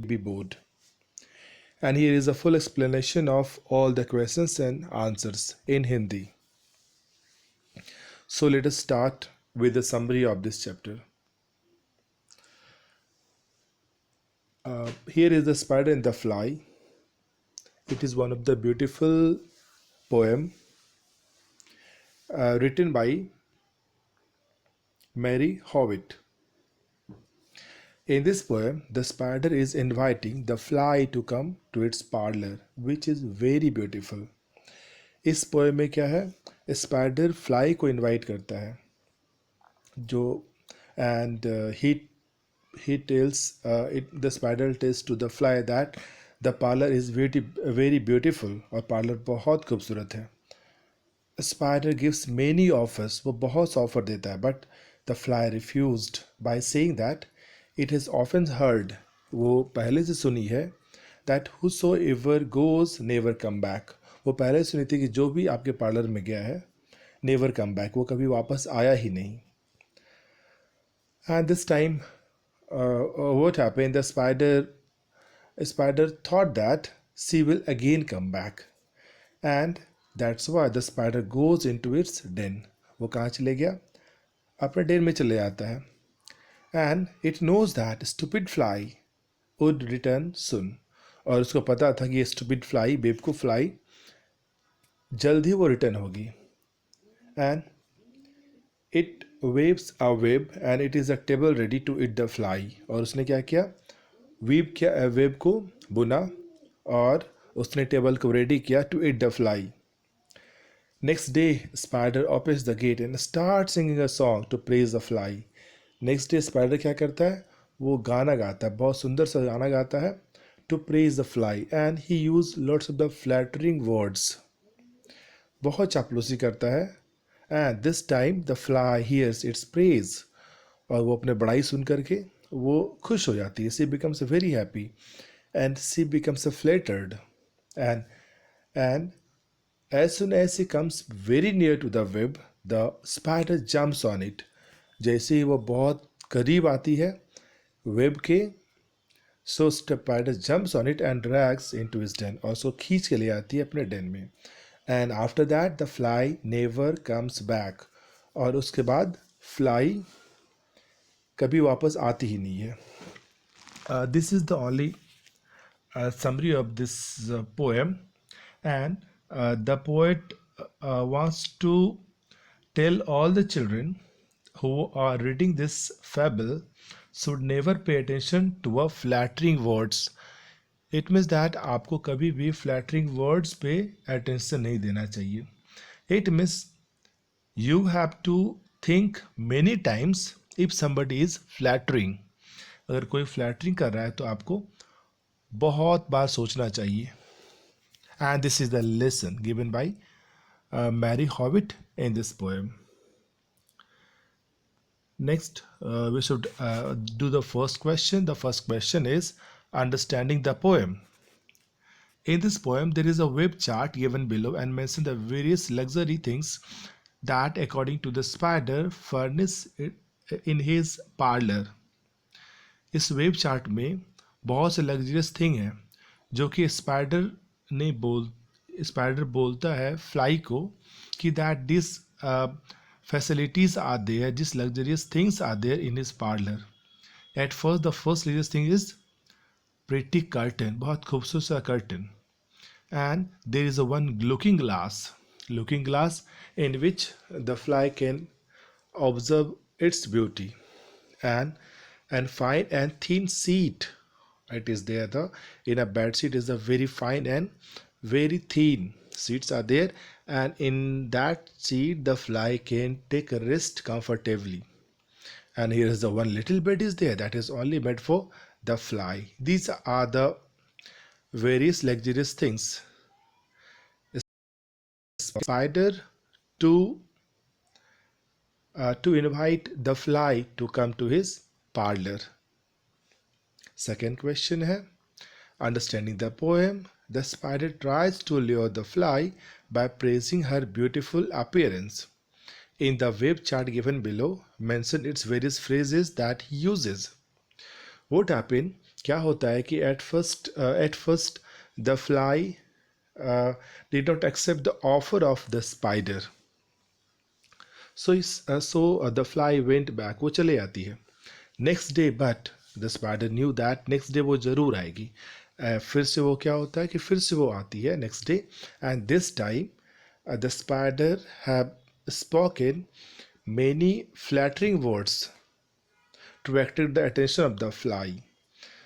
be bored. And here is a full explanation of all the questions and answers in Hindi. So let us start with the summary of this chapter. Here is the spider and the fly. It is one of the beautiful poem written by Mary Howitt. In this poem, the spider is inviting the fly to come to its parlor, which is very beautiful. इस poem में क्या है, spider fly को invite करता है जो and he tells the spider tells to the fly that the parlor is very beautiful और parlour बहुत खूबसूरत है. Spider gives many offers, वो बहुत से ऑफर देता है, but the fly refused by saying that it has often heard, वो पहले से सुनी है, that whosoever goes never come back, वो पहले सुनी थी कि जो भी आपके पार्लर में गया है never come back, वो कभी वापस आया ही नहीं. And this time what happened, the spider thought that she will again come back, and that's why the spider goes into its den. वो कहाँ चले गया, अपने den में चले जाता है. And it knows that stupid fly would return soon, और उसको पता था कि ये stupid fly, बेवकूफ फ्लाई जल्द ही वो रिटर्न होगी. And it weaves a web and it is a table ready to eat the fly. और उसने क्या किया, वेब को बुना और उसने टेबल को रेडी किया to eat the fly. Next day, spider opens the gate and starts singing a song to praise the fly. Next day, spider क्या करता है, वो गाना गाता है, बहुत सुंदर सा गाना गाता है to praise the fly, and he used lots of the flattering words. बहुत चापलूसी करता है. And this time the fly hears its praise, और वो अपने बड़ाई सुन करके वो खुश हो जाती है. She becomes very happy and she becomes flattered, and as soon as she comes very near to the web, the spider jumps on it. जैसे ही वो बहुत करीब आती है वेब के, so spider jumps on it and drags into his den, और उसको खींच के ले आती है अपने den में. And after that the fly never comes back, और उसके बाद fly कभी वापस आती ही नहीं है. This is the only summary of this poem, and the poet wants to tell all the children who are reading this fable should never pay attention to a flattering words. It means that आपको कभी भी flattering words पे attention नहीं देना चाहिए. It means you have to think many times if somebody is flattering. अगर कोई flattering कर रहा है तो आपको बहुत बार सोचना चाहिए. And this is the lesson given by Mary Howitt in this poem. Next, we should do the first question. The first question is understanding the poem. In this poem, there is a web chart given below and mention the various luxury things that, according to the spider, furnish in his parlor. इस web chart में बहुत से luxurious thing हैं जो कि spider बोलता है fly को कि that this facilities are there, this luxurious things are there in his parlour. At first the first luxurious thing is pretty curtain, बहुत खूबसूरत सा curtain. And there is a one looking glass in which the fly can observe its beauty, and fine and thin sheet. It is there, in a bed sheet is a very fine and very thin sheets are there, and in that sheet the fly can take a rest comfortably. And here is the one little bed is there that is only made for the fly. These are the various luxurious things. Spider to invite the fly to come to his parlor. Second question है understanding the poem. The spider tries to lure the fly by praising her beautiful appearance. In the web chart given below, mention its various phrases that he uses. What happened? क्या होता है कि at first the fly did not accept the offer of the spider. So the fly went back. वो चले आती है. Next day, but the spider knew that next day वो जरूर आएगी. फिर से वो क्या होता है कि फिर से वो आती है next day, and this time the spider have spoken many flattering words to attract the attention of the fly.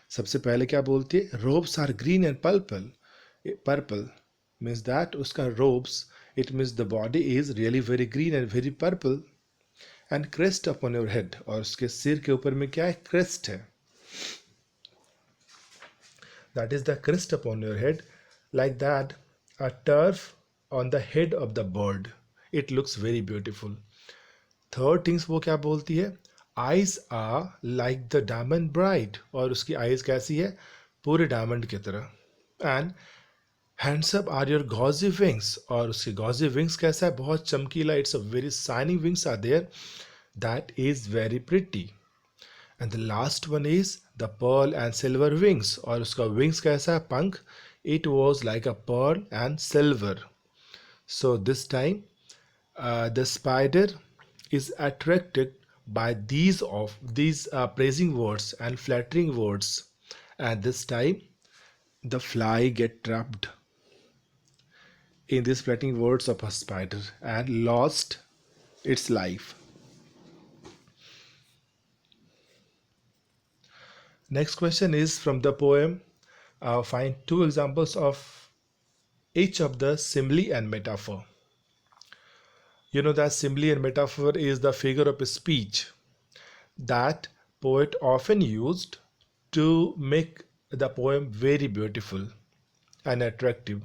सबसे पहले क्या बोलती है? Robes are green and purple. Purple means that उसका robes, it means the body is really very green and very purple. And crest upon your head, और उसके सिर के ऊपर में क्या है? Crest है. That is the crest upon your head, like that a turf on the head of the bird. It looks very beautiful. Third things वो क्या बोलती है? Eyes are like the diamond bright, और उसकी eyes कैसी है? पूरे diamond की तरह. And hands up are your gauzy wings, और उसके gauzy wings कैसा है? बहुत चमकीला. It's a very shiny wings are there. That is very pretty. And the last one is the pearl and silver wings, और उसका wings कैसा है? पंख. It was like a pearl and silver. So this time the spider is attracted by these praising words and flattering words, and this time the fly get trapped in these flattering words of a spider and lost its life. Next question is from the poem. Find two examples of each of the simile and metaphor. You know that simile and metaphor is the figure of speech that poet often used to make the poem very beautiful and attractive.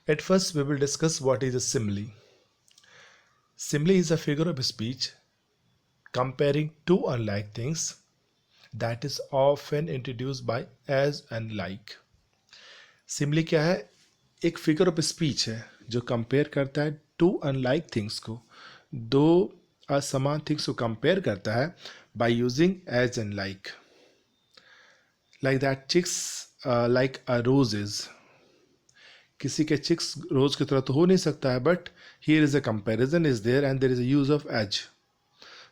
At first, we will discuss what is a simile. Simile is a figure of speech comparing two unlike things that is often introduced by as and like. Simli क्या है? एक figure of speech है जो compare करता है to unlike things को, दो असमान थिंग्स को कंपेयर करता है by using as and like. Like that cheeks like a roses. किसी के चिक्स रोज की तरह तो हो नहीं सकता है, but here is a comparison is there and there is a use of as.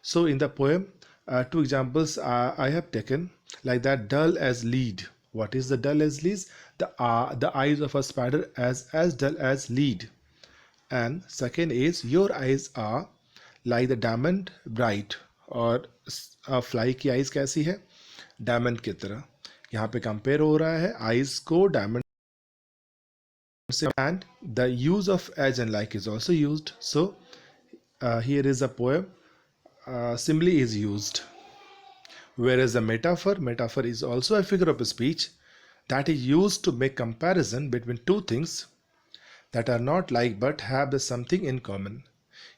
So in the poem, two examples I have taken, like that dull as lead. What is the dull as lead? The eyes of a spider as dull as lead. And second is your eyes are like the diamond bright. और fly की eyes कैसी है? Diamond की तरह. यहाँ पे compare हो रहा है eyes को diamond से, and the use of as and like is also used. So here is a poem. Simile is used, whereas a metaphor is also a figure of speech that is used to make comparison between two things that are not like but have the something in common.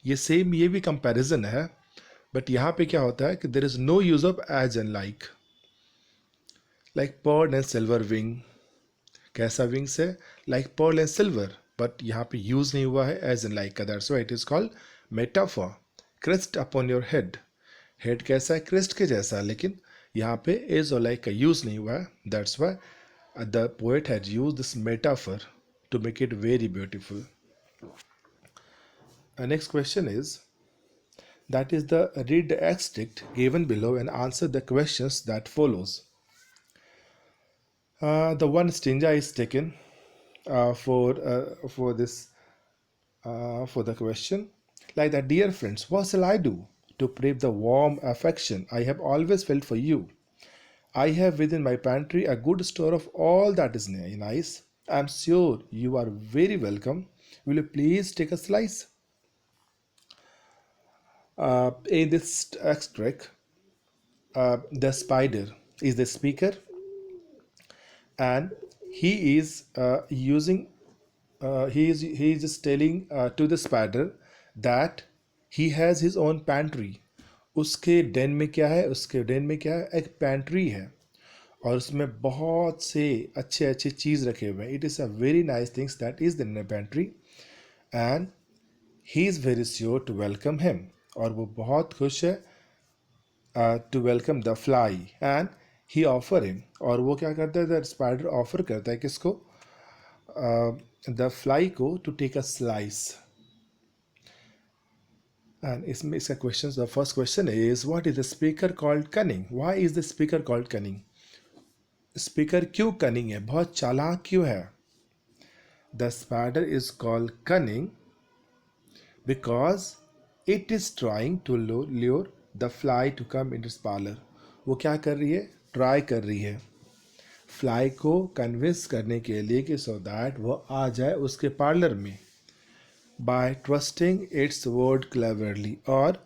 ये भी comparison है, but यहाँ पे क्या होता है कि there is no use of as and like pearl and silver wing. कैसा wings है? Like pearl and silver, but यहाँ पे use नहीं हुआ है as and like का. That's why it is called metaphor. Crest upon your head. Head कैसा है? क्रेस्ट के जैसा, लेकिन यहाँ पे इज और लाइक का यूज नहीं हुआ है. That's why the poet has used this metaphor to make it very beautiful. Next question is that is the read the extract given below and answer the questions that follows. The one stanza is taken for this for the question, like that. Dear friends, what shall I do to brave the warm affection I have always felt for you? I have within my pantry a good store of all that is nice. I am sure you are very welcome. Will you please take a slice? In this extract, the spider is the speaker, and he is using he is just telling to the spider that he has his own pantry. उसके den में क्या है? उसके den में क्या है? एक pantry है, और उसमें बहुत से अच्छे अच्छे चीज़ रखे हुए हैं. It is a very nice things that is in the pantry, and he is very sure to welcome him. और वो बहुत खुश है to welcome the fly, and he offer him, और वो क्या करता है, द स्पाइडर ऑफर करता है किसको, द फ्लाई को, to take a slice. And इसमें इसका question, the first question is what is the speaker called cunning, why is the speaker called cunning. Speaker क्यों कनिंग है, बहुत चालाक क्यों है. The spider is called cunning because it is trying to lure the fly to come in its parlour. वो क्या कर रही है, ट्राई कर रही है फ्लाई को कन्विंस करने के लिए कि सो दैट वो आ जाए उसके पार्लर में, by trusting its word cleverly. और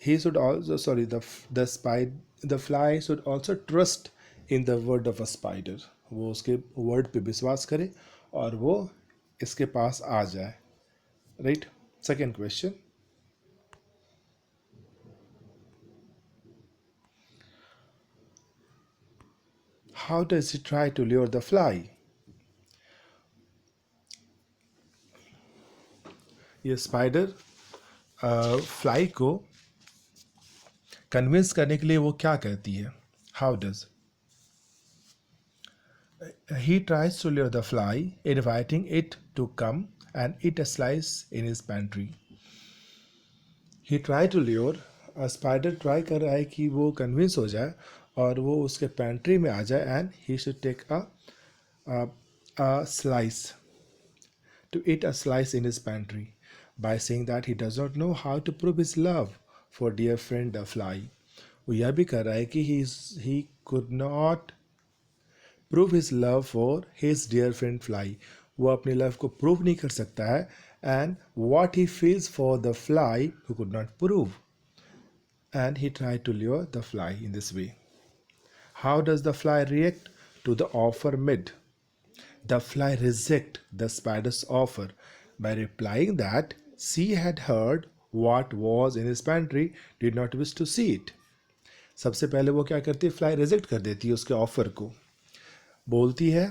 he should also, sorry, the fly should also trust in the word of a spider. वो उसके वर्ड पे विश्वास करे और वो इसके पास आ जाए. Right. Second question, how does he try to lure the fly. ये स्पाइडर फ्लाई को कन्विंस करने के लिए वो क्या करती है, how does he tries to lure the fly, inviting it to come and eat a slice in his pantry. He try to lure, spider try कर रहा है कि वो कन्विंस हो जाए और वो उसके पेंट्री में आ जाए, and he should take a slice, to eat a slice in his pantry, by saying that he does not know how to prove his love for dear friend the fly. वो यह भी कर रहा है कि he could not prove his love for his dear friend fly. वो अपनी love को प्रूव नहीं कर सकता है, and what he feels for the fly he could not prove, and he tried to lure the fly in this way. How does the fly react to the offer made? The fly reject the spider's offer by replying that she had heard what was in his pantry, did not wish to see it. सबसे पहले वो क्या करती है, fly reject कर देती है उसके ऑफर को. बोलती है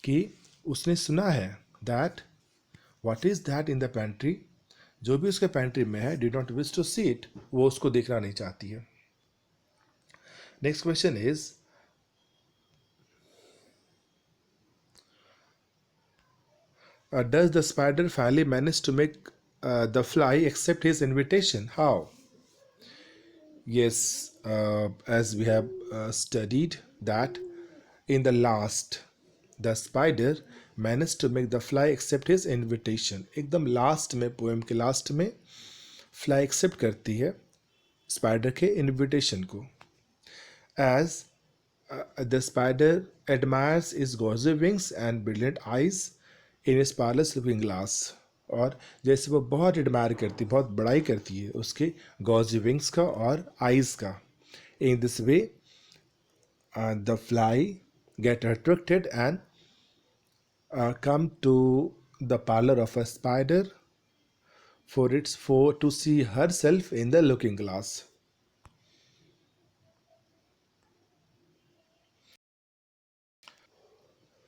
कि उसने सुना है that what is that in the pantry, जो भी उसके पेंट्री में है, did not wish to see it, वो उसको देखना नहीं चाहती है. Next question is does the spider finally manage to make the fly accept his invitation? How? Yes, as we have studied that in the last, the spider managed to make the fly accept his invitation. एकदम last में, poem के last में fly accept करती है spider के invitation को. As the spider admires his gauzy wings and brilliant eyes in his parlous looking glass. और जैसे वो बहुत एडमायर करती, बहुत बड़ाई करती है उसके गॉजी विंग्स का और आइज का. इन this way the fly get attracted and come to the parlor of a spider for to see herself in the looking glass.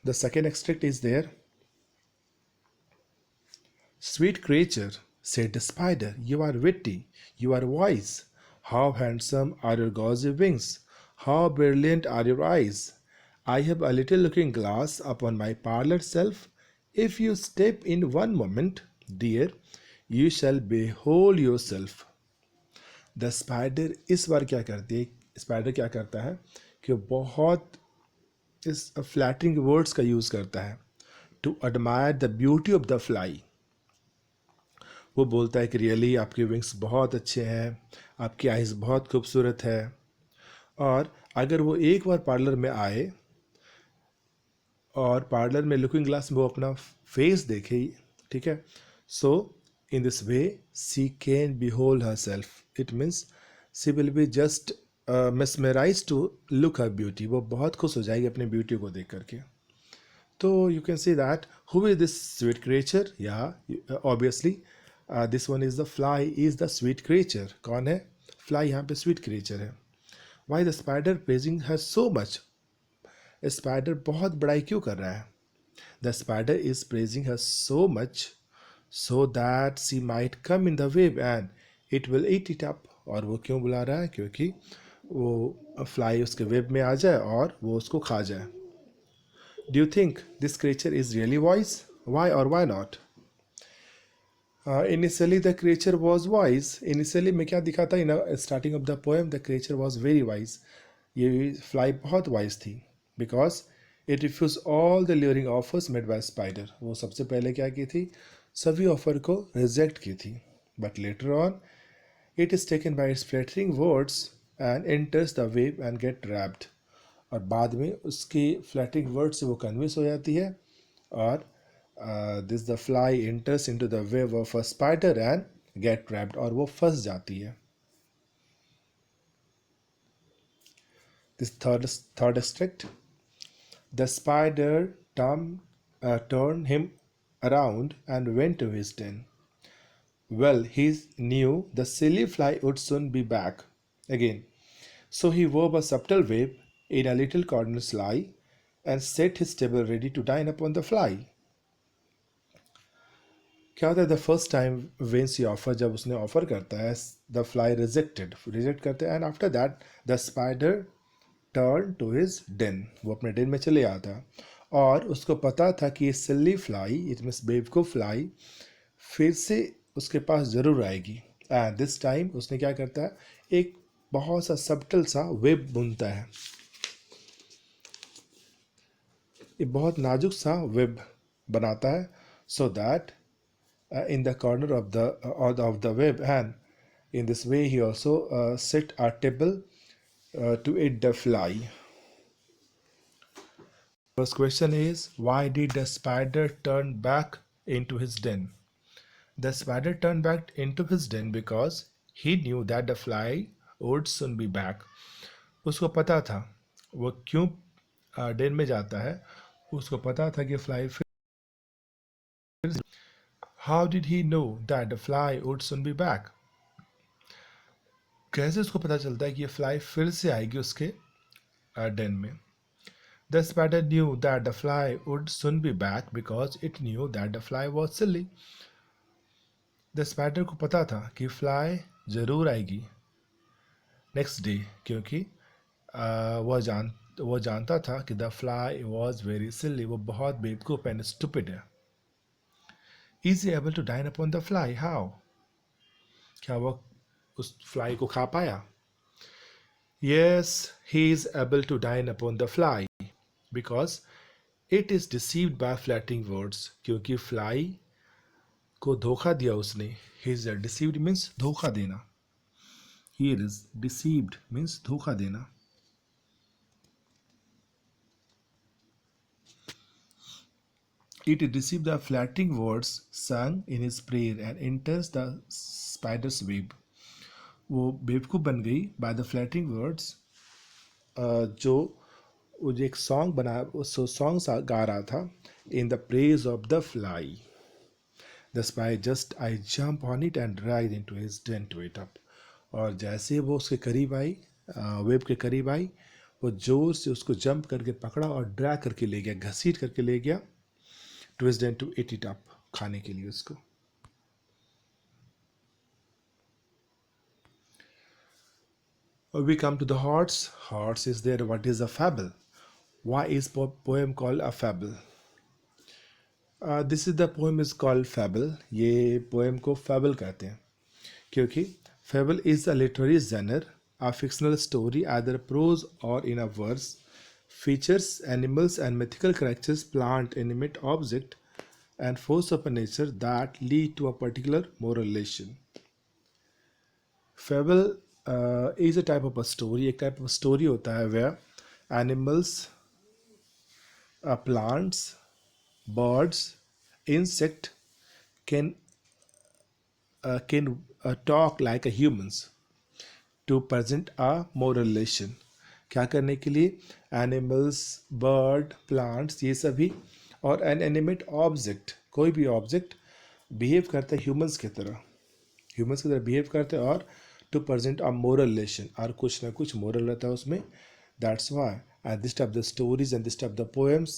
The second extract is there. Sweet creature, said the spider, you are witty, you are wise. How handsome are your gauzy wings, how brilliant are your eyes. I have a little looking glass upon my parlor shelf. If you step in one moment, dear, you shall behold yourself. The spider इस बार क्या करती है, spider क्या करता है कि बहुत इस फ्लैटरिंग वर्ड्स का यूज़ करता है to admire the beauty of the fly. वो बोलता है कि रियली आपके विंग्स बहुत अच्छे हैं, आपकी आइज़ बहुत खूबसूरत है. और अगर वो एक बार पार्लर में आए और पार्लर में लुकिंग ग्लास में वो अपना फेस देखे, ठीक है, so in this way she can be hold herself. It means she will be just mesmerized to look her beauty. वो बहुत खुश हो जाएगी अपनी ब्यूटी को देख करके. तो you can see that who is this sweet creature. या obviously this one is the fly is the sweet creature. कौन है, फ्लाई यहाँ पे स्वीट क्रिएचर है. Why the spider praising her so much. Spider बहुत बड़ाई क्यों कर रहा है. The spider is praising her so much so that she might come in the web and it will eat it up. और वो क्यों बुला रहा है, क्योंकि वो फ्लाई उसके वेब में आ जाए और वो उसको खा जाए. Do you think this creature is really wise? Why or why not? Initially the creature was wise. Initially में क्या दिखा था in starting of the poem, the creature was very wise. ये fly बहुत wise थी because it refused all the luring offers made by spider. वो सबसे पहले क्या की थी, सभी ऑफर को रिजेक्ट की थी. But later on it is taken by its flattering words and enters the web and get trapped. और बाद में उसके फ्लैटिंग वर्ड से वो कन्विंस हो जाती है और this the fly enters into the web of a spider and gate trapped, और वो फंस जाती है. This third extract, the spider turned him around and went to his den. Well, he knew the silly fly would soon be back again. So he wove a subtle web in a little corner sly and set his table ready to dine upon the fly. क्या होता है, the first time when she offer, जब उसने offer करता है, the fly reject करते हैं, and after that the spider turn to his den, वो अपने डेन में चले आता है. और उसको पता था कि ये सिल्ली फ्लाई, इट मीन्स बेवकूफ फ्लाई, फिर से उसके पास ज़रूर आएगी. एंड दिस टाइम उसने क्या करता है, एक बहुत सा सबटल सा वेब बुनता है, एक बहुत नाजुक सा वेब बनाता है, so that in the corner of the web, and in this way he also set a table to eat the fly. First question is, why did the spider turn back into his den? The spider turned back into his den because he knew that the fly would soon be back. उसको पता था वो क्यों Dane में जाता है, उसको पता था कि फ्लाई फिर. How did he know that the fly would soon be back? कैसे उसको पता चलता है कि ये फ्लाई फिर से आएगी उसके डेन में. The spider knew that the fly would soon be back because it knew that the fly was silly. The spider को पता था कि फ्लाई जरूर आएगी नेक्स्ट डे, क्योंकि वो जानता था कि the fly was very silly, वो बहुत बेवकूफ एंड स्टूपिड है. Is able to dine upon the fly, how, क्या वो उस फ्लाई को खा पाया? Yes, he is able to dine upon the fly because it is deceived by flattering words. क्योंकि fly को धोखा दिया उसने. He is deceived means धोखा देना. He is deceived means धोखा देना. It is deceived by flattering words sung in his prayer and enters the spider's web. वो बेवकूफ़ बन गई by the flattering words, जो वो जो एक सॉन्ग बना, सो सॉन्ग गा रहा था, in the praise of the fly. The spy just I jump on it and drag into his den to eat up. और जैसे वो उसके करीब आई, वेब के करीब आई, वो जोर से उसको जंप करके पकड़ा और ड्रैग करके ले गया, घसीट करके ले गया to his den to eat it up, खाने के लिए उसको. We come to the horse. Horse is there. What is a fable? Why is poem called a fable? This is the poem is called fable. ये poem को fable कहते हैं क्योंकि fable is a literary genre, a fictional story, either prose or in a verse, features animals and mythical characters, plant, animate object, and force of nature that lead to a particular moral lesson. Fable is a type of a story. एक type of story होता है where animals, plants, birds, insect can talk like a humans to present a moral lesson. क्या करने के लिए? Animals, bird, plants, ये सभी, और एन एनिमेट ऑब्जेक्ट, कोई भी ऑब्जेक्ट बिहेव करता है ह्यूमंस की तरह बिहेव करते हैं, और to present a moral lesson, और कुछ ना कुछ मोरल रहता है उसमें. That's why and this type the stories and this type the poems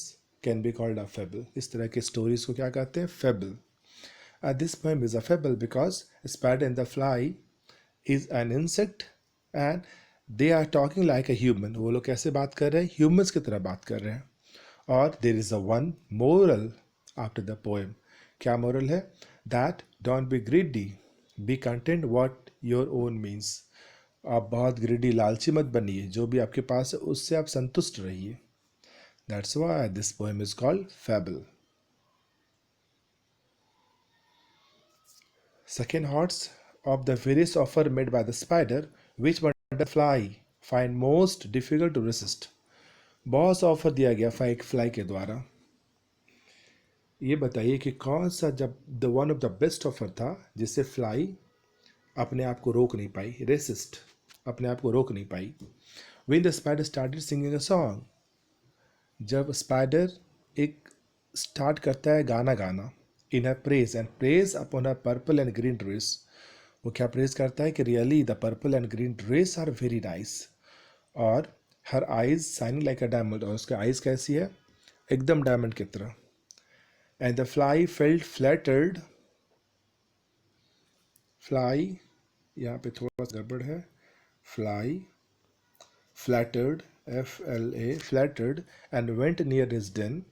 can be called a fable. इस तरह के स्टोरीज को क्या कहते हैं? Fable. This poem is a fable because spider and the fly is an insect, and they are talking like a human, वो लोग कैसे बात कर रहे हैं, ह्यूमंस की तरह बात कर रहे हैं. और there is a one moral after the poem. क्या मोरल है? That don't be greedy, B content what your own means. आप बहुत ग्रीडी, लालची मत बनिए, जो भी आपके पास है उससे आप संतुष्ट रहिए. That's why this poem is called fable. Second hordes of the various offer made by the spider, which butterfly find most difficult to resist. बहुत ऑफर दिया गया फ्लाई के द्वारा. ये बताइए कि कौन सा जब the one of the best offer था जिससे फ्लाई अपने आप को रोक नहीं पाई, रेसिस्ट, अपने आप को रोक नहीं पाई. When the spider started singing a song, जब स्पाइडर एक स्टार्ट करता है गाना गाना, in her praise and praise upon her purple and green dress. वो क्या प्रेज करता है कि really the purple and green dress are very nice. और her eyes shining like a diamond, और उसके आइज कैसी है, एकदम डायमंड की तरह. And the fly felt flattered, fly यहाँ पे थोड़ा सा गड़बड़ है, fly flattered, FLA, flattered, and went near his den,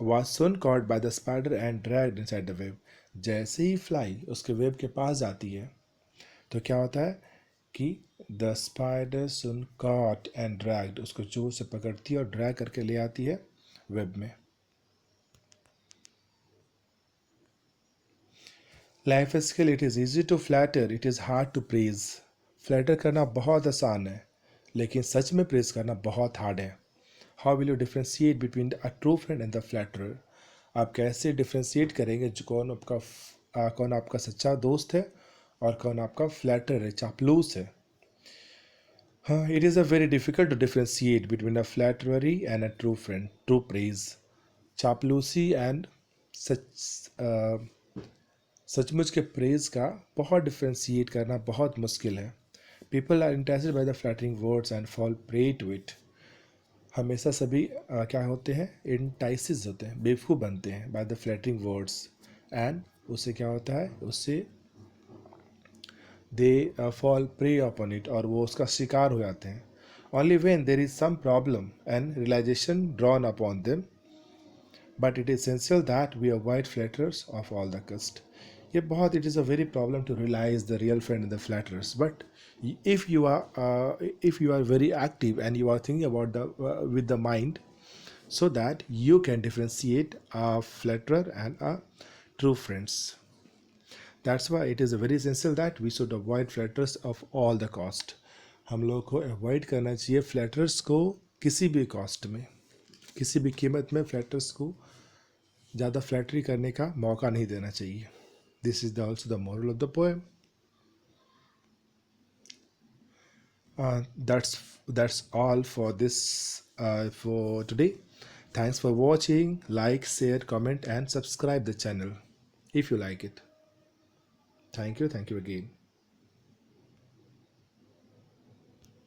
was soon caught by the spider and dragged inside the web. जैसे ही फ्लाई उसके वेब के पास जाती है तो क्या होता है कि the spider soon caught and dragged, उसको जोर से पकड़ती है और ड्रैग करके ले आती है वेब में. Life skill. It is easy to flatter, it is hard to praise. Flatter करना बहुत आसान है लेकिन सच में प्रेज करना बहुत हार्ड है. How will you differentiate between a true friend and the flatterer. आप कैसे डिफ्रेंशिएट करेंगे जो कौन आपका सच्चा दोस्त है और कौन आपका फ्लैटर है, चापलूस है. हाँ, it is a very difficult to differentiate between a flattery and a true friend, true praise. चापलूसी एंड सच सचमुच के प्रेज का बहुत डिफ्रेंशिएट करना बहुत मुश्किल है. People are interested by the flattering words and fall prey to it. हमेशा सभी क्या होते हैं, इंटाइसिस होते हैं, बेवकूफ़ बनते हैं by the flattering words. And उससे क्या होता है, उससे they fall prey upon it, और वो उसका शिकार हो जाते हैं. Only when there is some problem and realization drawn upon them, but it is essential that we avoid flatterers of all the cost. ये बहुत, it is a very problem to realize the real friend in the flatterers. But if you are very active and you are thinking about the with the mind, so that you can differentiate a flatterer and a true friends. That's why it is very essential that we should avoid flatterers of all the cost. हम लोग को avoid करना चाहिए flutters को किसी भी cost में, किसी भी कीमत में फ्लैटर्स को ज़्यादा फ्लैटरी करने का मौका नहीं देना चाहिए. This is the also the moral of the poem. That's all for this for today. Thanks for watching. Like, share, comment, and subscribe the channel if you like it. Thank you again.